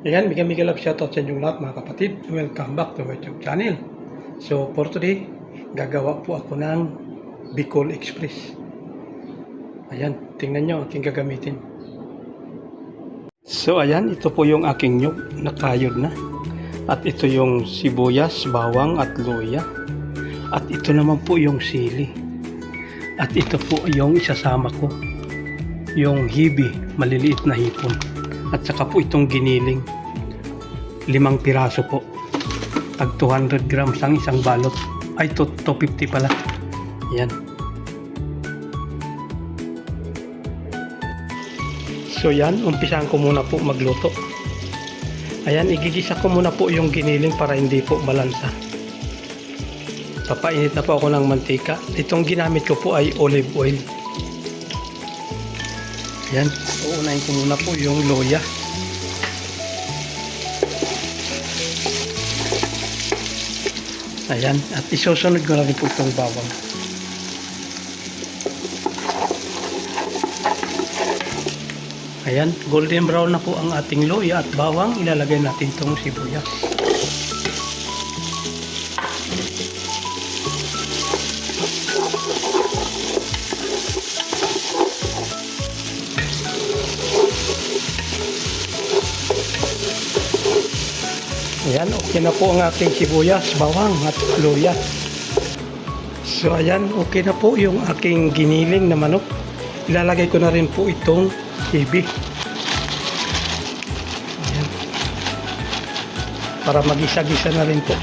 Ayan, mega love shoutout sa inyong lahat mga kapatid. Welcome back to my YouTube channel. So for today, gagawa po ako ng Bicol Express. Ayan, tingnan nyo aking gagamitin. So ayan, ito po yung aking nyug, nakayod na. At ito yung sibuyas, bawang at luya. At ito naman po yung sili. At ito po yung isasama ko, yung hibi, maliliit na hipon. At saka po itong giniling, 5 piraso po, tag 200 grams ang isang balot. Ay, 250 pala. Yan. So yan, umpisahan ko muna po magluto. Ayan, igigisa ko muna po yung giniling para hindi po malansa. Papainit na po ako ng mantika. Itong ginamit ko po ay olive oil. Ayan, uunahin ko muna po yung luya. Ayan, at isusunod ko na rin po itong bawang. Ayan, golden brown na po ang ating luya at bawang. Ilalagay natin itong sibuyas. Ayan, okay na po ang aking sibuyas, bawang at luya. So ayan, okay na po yung aking giniling na manok. Ilalagay ko na rin po itong hibi. Ayan. Para magisa-gisa na rin po.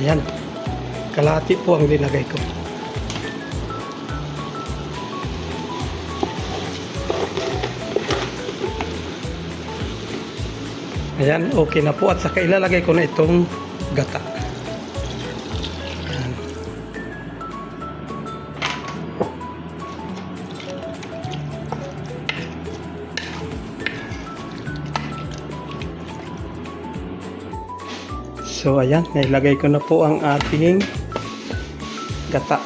Ayan, kalahati po ang linagay ko. Ayan, okay na po. At saka ilalagay ko na itong gata. Ayan. So ayan, nailagay ko na po ang ating gata.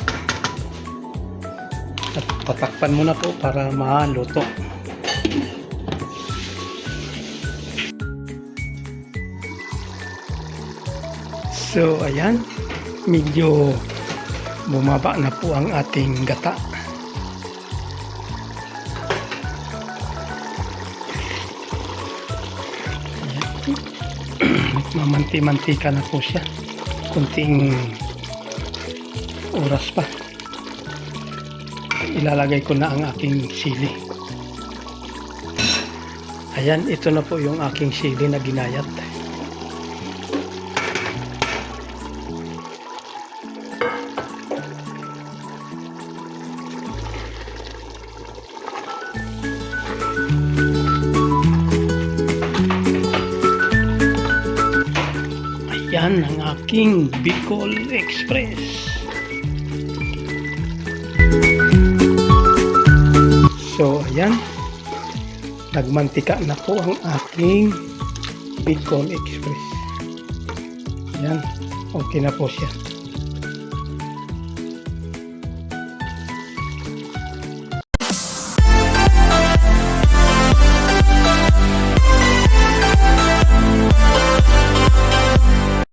At patakpan muna po para maluto. So ayan, medyo bumaba na po ang ating gata. Mamanti-mantika na po siya. Kunting oras pa. Ilalagay ko na ang aking sili. Ayan, ito na po yung aking sili na ginayat. Yan ang aking Bicol Express. So ayan, nagmantika na po ang aking Bicol Express. Yan, okay na po siya.